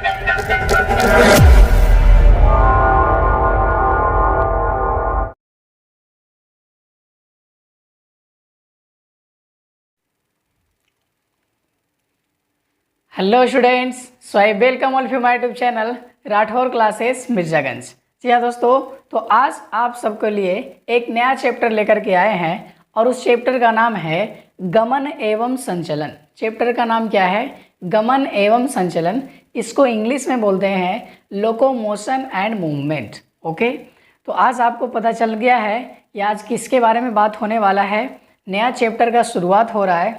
Hello students, so I welcome all of you my YouTube channel Rathore classes Mirzaganj. जी हाँ दोस्तों, तो आज आप सबके लिए एक नया चैप्टर लेकर के आए हैं और उस चैप्टर का नाम है गमन एवं संचलन। चैप्टर का नाम क्या है? गमन एवं संचलन। इसको इंग्लिश में बोलते हैं लोकोमोशन एंड मूवमेंट। ओके, तो आज आपको पता चल गया है कि आज किसके बारे में बात होने वाला है। नया चैप्टर का शुरुआत हो रहा है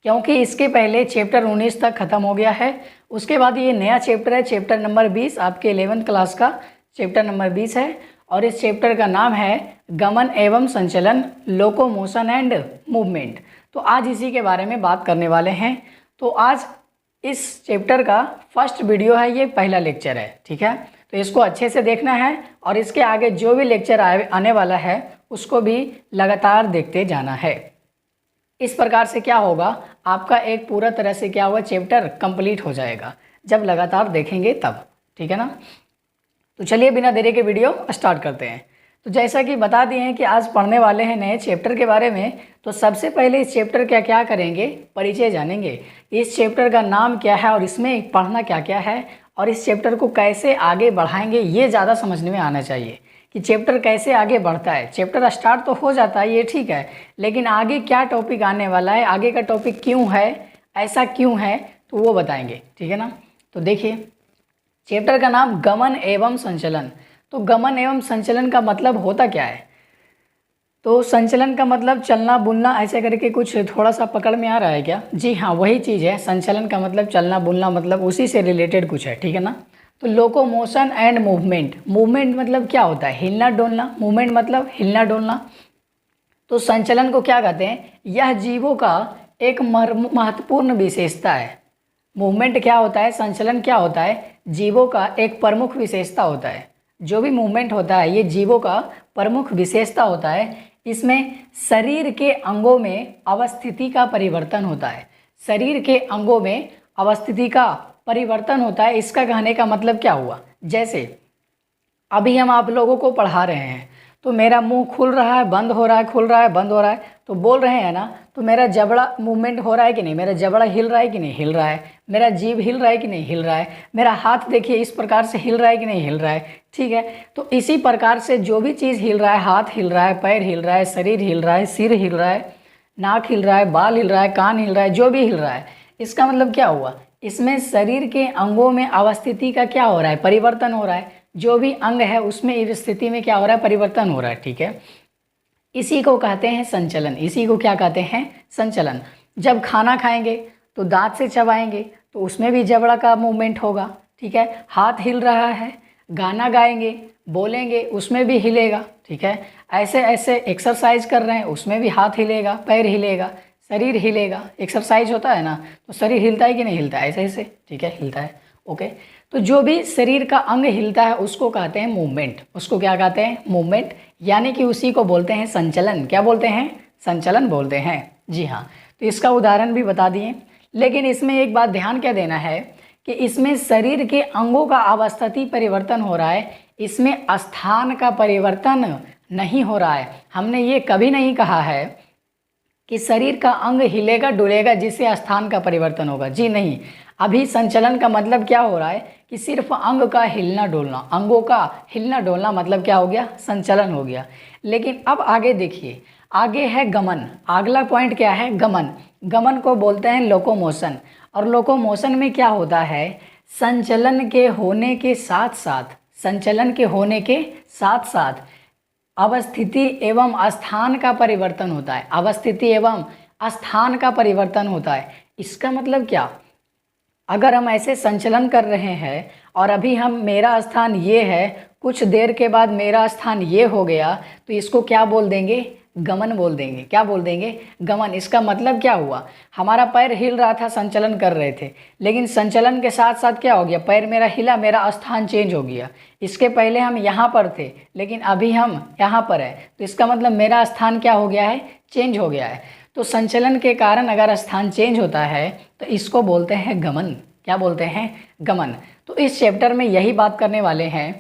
क्योंकि इसके पहले चैप्टर 19 तक ख़त्म हो गया है। उसके बाद ये नया चैप्टर है, चैप्टर नंबर 20, आपके 11th क्लास का चैप्टर नंबर 20 है और इस चैप्टर का नाम है गमन एवं संचलन, लोकोमोशन एंड मूवमेंट। तो आज इसी के बारे में बात करने वाले हैं। तो आज इस चैप्टर का फर्स्ट वीडियो है, ये पहला लेक्चर है, ठीक है। तो इसको अच्छे से देखना है और इसके आगे जो भी लेक्चर आने वाला है उसको भी लगातार देखते जाना है। इस प्रकार से क्या होगा, आपका एक पूरा तरह से क्या होगा, चैप्टर कंप्लीट हो जाएगा जब लगातार देखेंगे तब, ठीक है ना। तो चलिए बिना देरी के वीडियो स्टार्ट करते हैं। तो जैसा कि बता दिए हैं कि आज पढ़ने वाले हैं नए चैप्टर के बारे में, तो सबसे पहले इस चैप्टर का क्या करेंगे, परिचय जानेंगे। इस चैप्टर का नाम क्या है और इसमें पढ़ना क्या क्या है और इस चैप्टर को कैसे आगे बढ़ाएंगे, ये ज़्यादा समझने में आना चाहिए कि चैप्टर कैसे आगे बढ़ता है। चैप्टर स्टार्ट तो हो जाता है, ये ठीक है, लेकिन आगे क्या टॉपिक आने वाला है, आगे का टॉपिक क्यों है, ऐसा क्यों है, तो वो बताएंगे, ठीक है ना। तो देखिए, चैप्टर का नाम गमन एवं संचलन। तो गमन एवं संचलन का मतलब होता क्या है? तो संचलन का मतलब चलना बुलना, ऐसे करके कुछ थोड़ा सा पकड़ में आ रहा है क्या? जी हाँ, वही चीज़ है। संचलन का मतलब चलना बुलना, मतलब उसी से रिलेटेड कुछ है, ठीक है ना। तो लोकोमोशन एंड मूवमेंट, मूवमेंट मतलब क्या होता है, हिलना डोलना, मूवमेंट मतलब हिलना डोलना। तो संचलन को क्या कहते हैं? यह जीवों का एक महत्वपूर्ण विशेषता है। मूवमेंट क्या होता है, संचलन क्या होता है? जीवों का एक प्रमुख विशेषता होता है। जो भी मूवमेंट होता है ये जीवों का प्रमुख विशेषता होता है। इसमें शरीर के अंगों में अवस्थिति का परिवर्तन होता है। शरीर के अंगों में अवस्थिति का परिवर्तन होता है। इसका कहने का मतलब क्या हुआ, जैसे अभी हम आप लोगों को पढ़ा रहे हैं तो मेरा मुंह खुल रहा है, बंद हो रहा है, खुल रहा है, बंद हो रहा है, तो बोल रहे हैं ना, तो मेरा जबड़ा मूवमेंट हो रहा है कि नहीं, मेरा जबड़ा हिल रहा है कि नहीं, हिल रहा है, मेरा जीभ हिल रहा है कि नहीं, हिल रहा है, मेरा हाथ देखिए इस प्रकार से हिल रहा है कि नहीं, हिल रहा है, ठीक है। तो इसी प्रकार से जो भी चीज़ हिल रहा है, हाथ हिल रहा है, पैर हिल रहा है, शरीर हिल रहा है, सिर हिल रहा है, नाक हिल रहा है, बाल हिल रहा है, कान हिल रहा है, जो भी हिल रहा है, इसका मतलब क्या हुआ, इसमें शरीर के अंगों में अवस्थिति का क्या हो रहा है, परिवर्तन हो रहा है। जो भी अंग है उसमें इस स्थिति में क्या हो रहा है, परिवर्तन हो रहा है, ठीक है। इसी को कहते हैं संचलन। इसी को क्या कहते हैं, संचलन। जब खाना खाएंगे तो दांत से चबाएंगे तो उसमें भी जबड़ा का मूवमेंट होगा, ठीक है। हाथ हिल रहा है, गाना गाएंगे, बोलेंगे, उसमें भी हिलेगा, ठीक है। ऐसे ऐसे एक्सरसाइज कर रहे हैं, उसमें भी हाथ हिलेगा, पैर हिलेगा, शरीर हिलेगा। एक्सरसाइज होता है ना, तो शरीर हिलता है कि नहीं हिलता है, ऐसे ऐसे, ठीक है, हिलता है, ओके। तो जो भी शरीर का अंग हिलता है उसको कहते हैं मूवमेंट। उसको क्या कहते हैं, मूवमेंट, यानी कि उसी को बोलते हैं संचलन। क्या बोलते हैं, संचलन बोलते हैं, जी हाँ। तो इसका उदाहरण भी बता दिए, लेकिन इसमें एक बात ध्यान क्या देना है कि इसमें शरीर के अंगों का अवस्थिति परिवर्तन हो रहा है, इसमें स्थान का परिवर्तन नहीं हो रहा है। हमने ये कभी नहीं कहा है कि शरीर का अंग हिलेगा डुलेगा जिससे स्थान का परिवर्तन होगा, जी नहीं। अभी संचलन का मतलब क्या हो रहा है कि सिर्फ अंग का हिलना डोलना, अंगों का हिलना डोलना मतलब क्या हो गया, संचलन हो गया। लेकिन अब आगे देखिए, आगे है गमन। अगला पॉइंट क्या है, गमन। गमन को बोलते हैं लोकोमोशन। और लोकोमोशन में क्या होता है, संचलन के होने के साथ साथ, संचलन के होने के साथ साथ अवस्थिति एवं स्थान का परिवर्तन होता है। अवस्थिति एवं स्थान का परिवर्तन होता है। इसका मतलब क्या, अगर हम ऐसे संचलन कर रहे हैं और अभी हम, मेरा स्थान ये है, कुछ देर के बाद मेरा स्थान ये हो गया, तो इसको क्या बोल देंगे, गमन बोल देंगे। क्या बोल देंगे, गमन। इसका मतलब क्या हुआ, हमारा पैर हिल रहा था, संचलन कर रहे थे, लेकिन संचलन के साथ साथ क्या हो गया, पैर मेरा हिला, मेरा स्थान चेंज हो गया। इसके पहले हम यहाँ पर थे लेकिन अभी हम यहाँ पर है, तो इसका मतलब मेरा स्थान क्या हो गया है, चेंज हो गया है। तो संचलन के कारण अगर स्थान चेंज होता है तो इसको बोलते हैं गमन। क्या बोलते हैं, गमन। तो इस चैप्टर में यही बात करने वाले हैं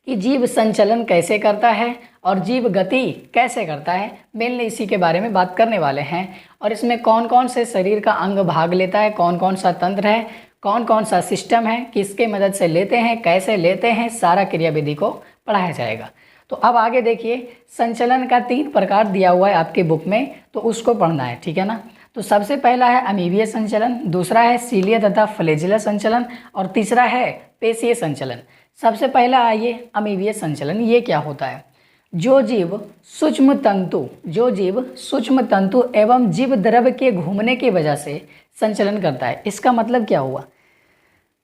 कि जीव संचलन कैसे करता है और जीव गति कैसे करता है, मेनली इसी के बारे में बात करने वाले हैं। और इसमें कौन कौन से शरीर का अंग भाग लेता है, कौन कौन सा तंत्र है, कौन कौन सा सिस्टम है, किसके मदद से लेते हैं, कैसे लेते हैं, सारा क्रियाविधि को पढ़ाया जाएगा। तो अब आगे देखिए, संचलन का 3 प्रकार दिया हुआ है आपके बुक में, तो उसको पढ़ना है, ठीक है ना। तो सबसे पहला है अमीबीय संचलन, दूसरा है सीलिया तथा फ्लैजिला संचलन और तीसरा है पेशीय संचलन। सबसे पहला आइए अमीबीय संचलन। ये क्या होता है? जो जीव सूक्ष्म तंतु एवं जीव द्रव के घूमने की वजह से संचलन करता है। इसका मतलब क्या हुआ?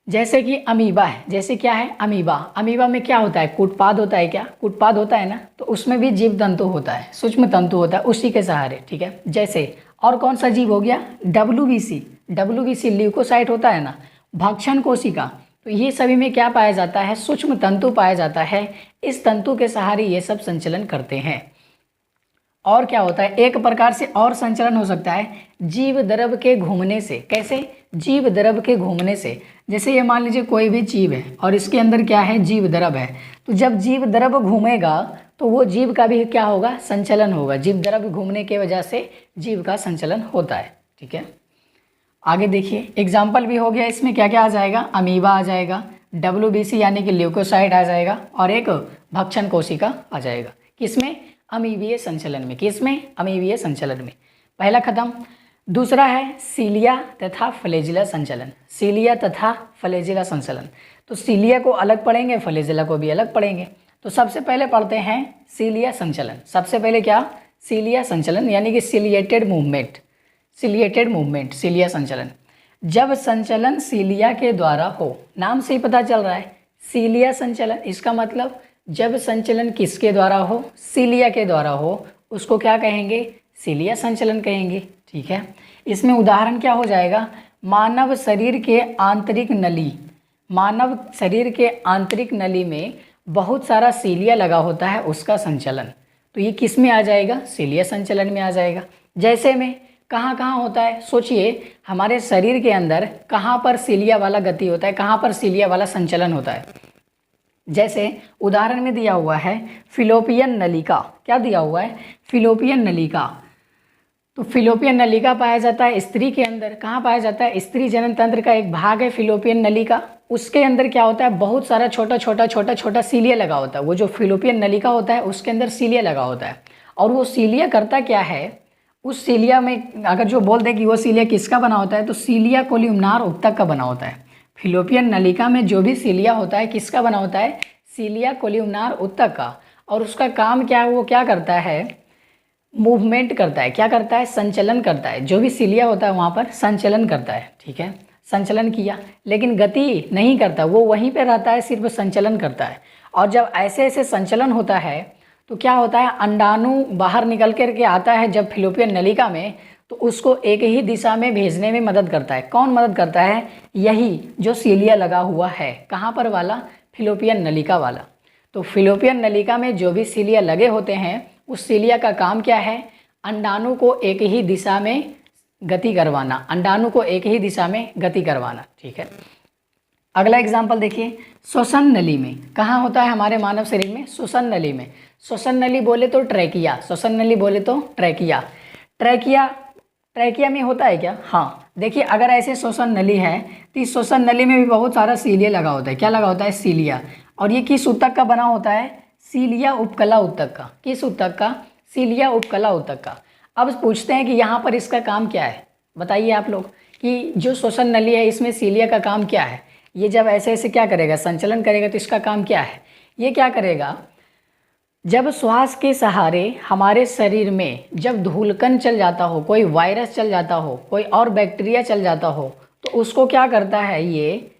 जैसे कि अमीबा है, जैसे क्या है अमीबा में क्या होता है, कूटपाद होता है, क्या कूटपाद होता है ना, तो उसमें भी जीव तंतु होता है, सूक्ष्म तंतु होता है, उसी के सहारे, ठीक है। जैसे और कौन सा जीव हो गया, डब्ल्यूबीसी ल्यूकोसाइट होता है ना, भक्षण कोशिका, तो ये सभी में क्या पाया जाता है, सूक्ष्म तंतु पाया जाता है। इस तंतु के सहारे ये सब संचलन करते हैं। और क्या होता है, एक प्रकार से और संचलन हो सकता है जीव द्रव के घूमने से। कैसे? जीव द्रव के घूमने से। जैसे ये मान लीजिए कोई भी जीव है और इसके अंदर क्या है, जीव द्रव है, तो जब जीव द्रव घूमेगा तो वो जीव का भी क्या होगा, संचलन होगा। जीव द्रव घूमने के वजह से जीव का संचलन होता है, ठीक है। आगे देखिए, एग्जाम्पल भी हो गया, इसमें क्या क्या आ जाएगा, अमीबा आ जाएगा, WBC यानी कि ल्यूकोसाइट आ जाएगा और एक भक्षण कोशिका आ जाएगा। किसमें? अमीबीय संचलन में। किसमें? अमीबीय संचलन में। पहला खत्म। दूसरा है सीलिया तथा फ्लैजिला संचलन। सीलिया तथा फ्लैजिला संचलन, तो सीलिया को अलग पढ़ेंगे, फ्लैजिला को भी अलग पढ़ेंगे। तो सबसे पहले पढ़ते हैं सीलिया संचलन। सबसे पहले क्या, सीलिया संचलन यानी कि सीलिएटेड मूवमेंट, सीलिया संचलन। जब संचलन सीलिया के द्वारा हो, नाम से ही पता चल रहा है सीलिया संचलन, इसका मतलब जब संचलन किसके द्वारा हो, सीलिया के द्वारा हो, उसको क्या कहेंगे, सीलिया संचलन कहेंगे, ठीक है। इसमें उदाहरण क्या हो जाएगा, मानव शरीर के आंतरिक नली में बहुत सारा सीलिया लगा होता है, उसका संचलन, तो ये किस में आ जाएगा, सीलिया संचलन में आ जाएगा। जैसे में कहाँ कहाँ होता है, सोचिए हमारे शरीर के अंदर कहाँ पर सीलिया वाला गति होता है, कहाँ पर सीलिया वाला संचलन होता है। जैसे उदाहरण में दिया हुआ है फिलोपियन नलिका, क्या दिया हुआ है, फिलोपियन नलिका। तो फिलोपियन नलिका पाया जाता है स्त्री के अंदर। कहाँ पाया जाता है, स्त्री जनन तंत्र का एक भाग है फिलोपियन नलिका। उसके अंदर क्या होता है, बहुत सारा छोटा छोटा सीलिया लगा होता है। वो जो फिलोपियन नलिका होता है उसके अंदर सीलिया लगा होता है। और वो सीलिया करता क्या है, उस सीलिया में अगर जो बोल दे कि वो सीलिया किसका बना होता है, तो सीलिया कोल्यूमनार उत्तक का बना होता है। फिलोपियन नलिका में जो भी सीलिया होता है किसका बना होता है, सीलिया कोल्यूमनार उत्तक का। और उसका काम क्या है, वो क्या करता है, मूवमेंट करता है। क्या करता है, संचलन करता है। जो भी सीलिया होता है वहाँ पर संचलन करता है, ठीक है। संचलन किया लेकिन गति नहीं करता, वो वहीं पे रहता है, सिर्फ संचलन करता है। और जब ऐसे ऐसे संचलन होता है तो क्या होता है, अंडाणु बाहर निकल कर के आता है जब फिलोपियन नलिका में, तो उसको एक ही दिशा में भेजने में मदद करता है। कौन मदद करता है, यही जो सीलिया लगा हुआ है, कहाँ पर वाला, फिलोपियन नलिका वाला। तो फिलोपियन नलिका में जो भी सीलिया लगे होते हैं, उस सीलिया का काम क्या है, अंडाणु को एक ही दिशा में गति करवाना, अंडाणु को एक ही दिशा में गति करवाना, ठीक है। अगला एग्जाम्पल देखिए, श्वसन नली में। कहाँ होता है हमारे मानव शरीर में, श्वसन नली में। श्वसन नली बोले तो ट्रैकिया, श्वसन नली बोले तो ट्रैकिया। ट्रैकिया में होता है क्या, हाँ। देखिए अगर ऐसे श्वसन नली है तो इस श्वसन नली में भी बहुत सारा सीलिया लगा होता है। क्या लगा होता है, सीलिया। और ये किस उत्तक का बना होता है, सीलिया उपकला उत्तक का। किस उत्तक का, सीलिया उपकला उत्तक का। अब पूछते हैं कि यहाँ पर इसका काम क्या है, बताइए आप लोग कि जो श्वसन नली है इसमें सीलिया का काम क्या है। ये जब ऐसे ऐसे क्या करेगा, संचलन करेगा, तो इसका काम क्या है, ये क्या करेगा, जब श्वास के सहारे हमारे शरीर में जब धूलकण चल जाता हो, कोई वायरस चल जाता हो, कोई और बैक्टीरिया चल जाता हो, तो उसको क्या करता है, ये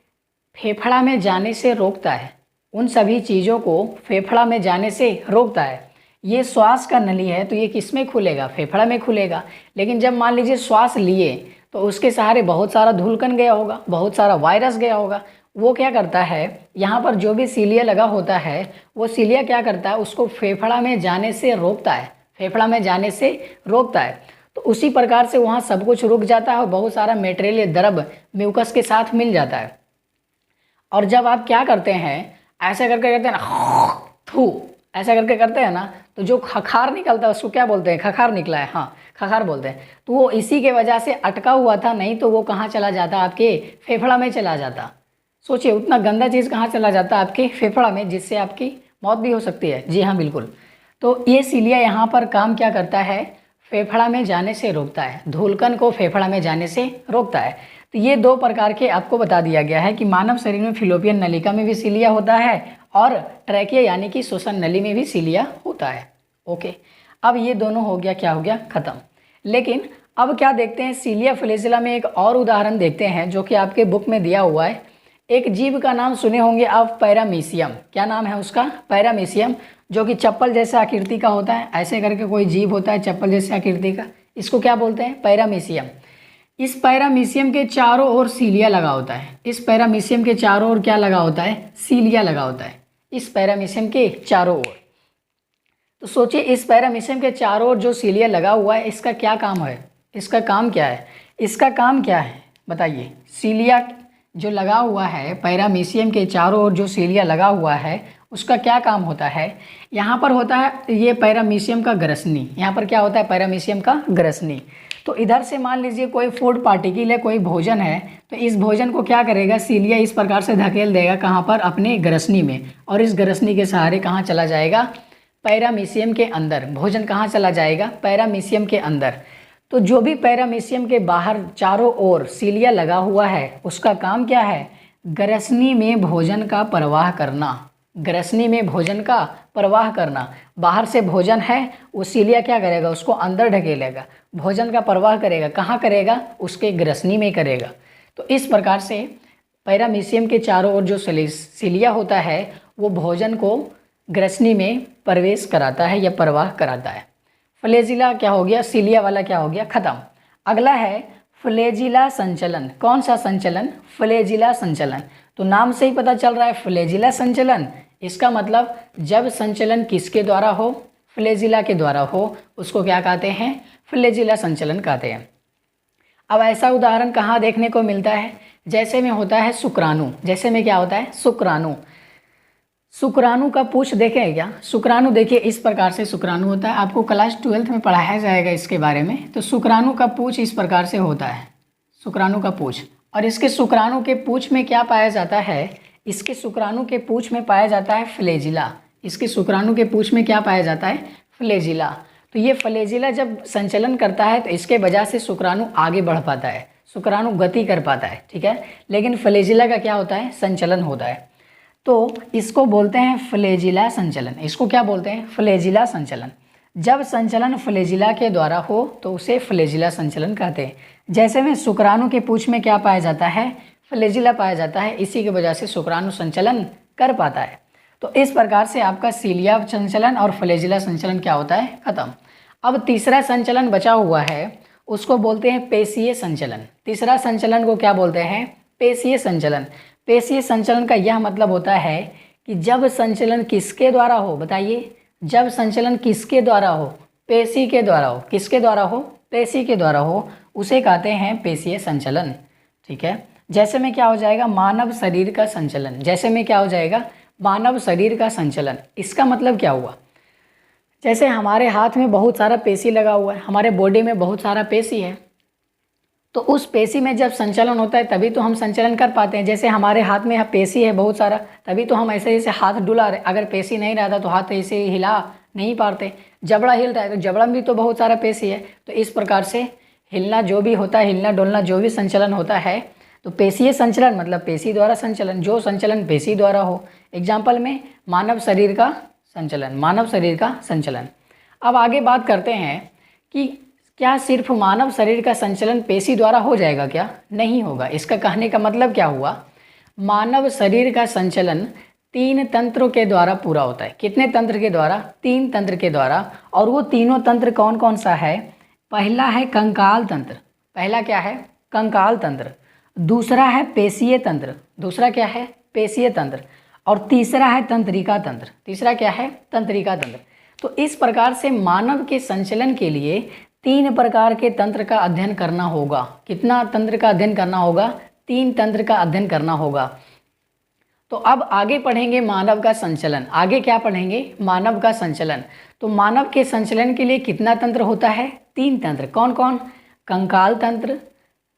फेफड़ा में जाने से रोकता है। उन सभी चीज़ों को फेफड़ा में जाने से रोकता है। ये श्वास का नली है तो ये किस में खुलेगा, फेफड़ा में खुलेगा। लेकिन जब मान लीजिए श्वास लिए तो उसके सहारे बहुत सारा धूलकण गया होगा, बहुत सारा वायरस गया होगा। वो क्या करता है, यहाँ पर जो भी सीलिया लगा होता है वो सीलिया क्या करता है, उसको फेफड़ा में जाने से रोकता है, फेफड़ा में जाने से रोकता है। तो उसी प्रकार से वहाँ सब कुछ रुक जाता है और बहुत सारा मेटेरियल या द्रव म्यूकस के साथ मिल जाता है। और जब आप क्या करते हैं, ऐसे करके करते हैं ना, थू ऐसा करके करते हैं ना, तो जो खखार निकलता है उसको क्या बोलते हैं, खखार निकला है, हाँ खखार बोलते हैं। तो वो इसी के वजह से अटका हुआ था, नहीं तो वो कहाँ चला जाता, आपके फेफड़ा में चला जाता। सोचिए उतना गंदा चीज़ कहाँ चला जाता आपके फेफड़ा में, जिससे आपकी मौत भी हो सकती है। जी हाँ बिल्कुल। तो ये सीलिया यहाँ पर काम क्या करता है, फेफड़ा में जाने से रोकता है, धूलकण को फेफड़ा में जाने से रोकता है। तो ये दो प्रकार के आपको बता दिया गया है कि मानव शरीर में फिलोपियन नलिका में भी सीलिया होता है और ट्रैकिया यानी कि श्वसन नली में भी सीलिया होता है। ओके, अब ये दोनों हो गया, क्या हो गया, खत्म। लेकिन अब क्या देखते हैं, सीलिया फ्लैजिला में एक और उदाहरण देखते हैं जो कि आपके बुक में दिया हुआ है। एक जीव का नाम सुने होंगे आप, पैरामीशियम। क्या नाम है उसका, पैरामीशियम, जो कि चप्पल जैसे आकृति का होता है। ऐसे करके कोई जीव होता है चप्पल जैसे आकृति का, इसको क्या बोलते हैं, पैरामीशियम। इस पैरामीशियम के चारों ओर सीलिया लगा होता है। इस पैरामीशियम के चारों ओर क्या लगा होता है, सीलिया लगा होता है, इस पैरामीशियम के चारों ओर। तो सोचिए इस पैरामीशियम के चारों ओर जो सीलिया लगा हुआ है, इसका क्या काम है, इसका काम क्या है, इसका काम क्या है बताइए। सीलिया जो लगा हुआ है, पैरामीशियम के चारों ओर जो सीलिया लगा हुआ है, उसका क्या काम होता है। यहाँ पर होता है ये पैरामीशियम का ग्रसनी, यहाँ पर क्या होता है, पैरामीशियम का ग्रसनी। तो इधर से मान लीजिए कोई फूड पार्टिकल है, कोई भोजन है, तो इस भोजन को क्या करेगा, सीलिया इस प्रकार से धकेल देगा कहाँ पर, अपने ग्रसनी में, और इस ग्रसनी के सहारे कहाँ चला जाएगा, पैरामीशियम के अंदर। भोजन कहाँ चला जाएगा, पैरामीशियम के अंदर। तो जो भी पैरामीशियम के बाहर चारों ओर सीलिया लगा हुआ है, उसका काम क्या है, ग्रसनी में भोजन का प्रवाह करना, ग्रसनी में भोजन का प्रवाह करना। बाहर से भोजन है, वो सीलिया क्या करेगा, उसको अंदर ढकेलेगा, भोजन का प्रवाह करेगा, कहाँ करेगा, उसके ग्रसनी में करेगा। तो इस प्रकार से पैरामीशियम के चारों ओर जो सीलिया होता है, वो भोजन को ग्रसनी में प्रवेश कराता है या प्रवाह कराता है। फ्लैजिला क्या हो गया, सीलिया वाला क्या हो गया, खत्म। अगला है फ्लैजिला संचलन। कौन सा संचलन, फ्लैजिला संचलन। तो नाम से ही पता चल रहा है फ्लैजिला संचलन, इसका मतलब जब संचलन किसके द्वारा हो, फ्लैजिला के द्वारा हो, उसको क्या कहते हैं, फ्लैजिला संचलन कहते हैं। अब ऐसा उदाहरण कहाँ देखने को मिलता है, जैसे में होता है शुक्राणु। जैसे में क्या होता है, शुक्राणु। शुक्राणु का पूछ देखें क्या, शुक्राणु देखिए इस प्रकार से शुक्राणु होता है, आपको क्लास 12th में पढ़ाया जाएगा इसके बारे में। तो शुक्राणु का पूछ इस प्रकार से होता है, शुक्राणु का पूछ। और इसके शुक्राणु के पूछ में क्या पाया जाता है, इसके शुक्राणु के पूछ में पाया जाता है फ्लैजिला। इसके शुक्राणु के पूछ में क्या पाया जाता है, फ्लैजिला। तो ये फ्लैजिला जब संचलन करता है तो इसके वजह से शुक्राणु आगे बढ़ पाता है, शुक्राणु गति कर पाता है, ठीक है। लेकिन फ्लैजिला का क्या होता है, संचलन होता है। तो इसको बोलते हैं फ्लैजिला संचलन। इसको क्या बोलते हैं, फ्लैजिला संचलन। जब संचलन फ्लैजिला के द्वारा हो तो उसे फ्लैजिला संचलन कहते हैं। जैसे में शुक्राणु के पूछ में क्या पाया जाता है, फ्लैजिला पाया जाता है, इसी की वजह से शुक्राणु संचलन कर पाता है। तो इस प्रकार से आपका सीलिया संचलन और फ्लैजिला संचलन क्या होता है, खत्म। अब तीसरा संचलन बचा हुआ है, उसको बोलते हैं पेशीय संचलन। तीसरा संचलन को क्या बोलते हैं, पेशीय संचलन। पेशीय संचलन का यह मतलब होता है कि जब संचलन किसके द्वारा हो, बताइए, जब संचलन किसके द्वारा हो, पेशी के द्वारा हो। किसके द्वारा हो, पेशी के द्वारा हो, उसे कहते हैं पेशीय संचलन, ठीक है। जैसे में क्या हो जाएगा, मानव शरीर का संचलन। जैसे में क्या हो जाएगा, मानव शरीर का संचलन। इसका मतलब क्या हुआ, जैसे हमारे हाथ में बहुत सारा पेशी लगा हुआ है, हमारे बॉडी में बहुत सारा पेशी है, तो उस पेशी में जब संचलन होता है तभी तो हम संचलन कर पाते हैं। जैसे हमारे हाथ में पेशी है बहुत सारा, तभी तो हम ऐसे ऐसे हाथ डुला रहे। अगर पेशी नहीं रहता तो हाथ ऐसे हिला नहीं पाते। जबड़ा हिल रहा है तो जबड़ा में भी तो बहुत सारा पेशी है। तो इस प्रकार से हिलना जो भी होता है, हिलना डोलना जो भी संचलन होता है, तो पेशीय संचलन मतलब पेशी द्वारा संचलन, जो संचलन पेशी द्वारा हो। एग्जाम्पल में मानव शरीर का संचलन, मानव शरीर का संचलन। अब आगे बात करते हैं कि क्या सिर्फ मानव शरीर का संचलन पेशी द्वारा हो जाएगा, क्या नहीं होगा। इसका कहने का मतलब क्या हुआ, मानव शरीर का संचलन 3 तंत्रों के द्वारा पूरा होता है। कितने तंत्र के द्वारा, 3 तंत्र के द्वारा। और वो तीनों तंत्र कौन कौन सा है, पहला है कंकाल तंत्र। पहला क्या है, कंकाल तंत्र। दूसरा है पेशीय तंत्र। दूसरा क्या है, पेशीय तंत्र। और तीसरा है तंत्रिका तंत्र। तीसरा क्या है, तंत्रिका तंत्र। तो इस प्रकार से मानव के संचलन के लिए 3 प्रकार के तंत्र का अध्ययन करना होगा। कितना तंत्र का अध्ययन करना होगा? 3 तंत्र का अध्ययन करना होगा। तो अब आगे पढ़ेंगे मानव का संचलन। आगे क्या पढ़ेंगे? मानव का संचलन। तो मानव के संचलन के लिए कितना तंत्र होता है? 3 तंत्र। कौन कौन? कंकाल तंत्र,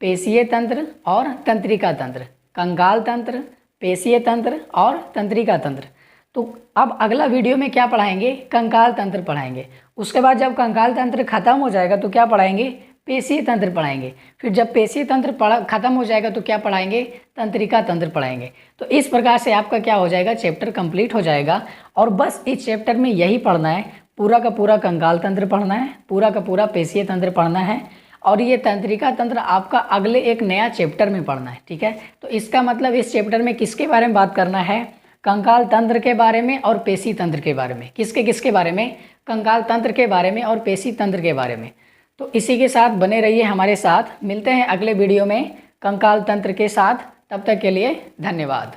पेशीय तंत्र और तंत्रिका तंत्र। कंकाल तंत्र, पेशीय तंत्र और तंत्रिका तंत्र। तो अब अगला वीडियो में क्या पढ़ाएंगे? कंकाल तंत्र पढ़ाएंगे। उसके बाद जब कंकाल तंत्र खत्म हो जाएगा तो क्या पढ़ाएंगे? पेशीय तंत्र पढ़ाएंगे। फिर जब पेशीय तंत्र खत्म हो जाएगा तो क्या पढ़ाएंगे? तंत्रिका तंत्र पढ़ाएंगे। तो इस प्रकार से आपका क्या हो जाएगा? चैप्टर कंप्लीट हो जाएगा। और बस इस चैप्टर में यही पढ़ना है, पूरा का पूरा कंकाल तंत्र पढ़ना है, पूरा का पूरा पेशीय तंत्र पढ़ना है, और ये तंत्रिका तंत्र आपका अगले एक नया चैप्टर में पढ़ना है। ठीक है, तो इसका मतलब इस चैप्टर में किसके बारे में बात करना है? कंकाल तंत्र के बारे में और पेशी तंत्र के बारे में। किसके किसके बारे में? कंकाल तंत्र के बारे में और पेशी तंत्र के बारे में। तो इसी के साथ बने रहिए हमारे साथ। मिलते हैं अगले वीडियो में कंकाल तंत्र के साथ। तब तक के लिए धन्यवाद।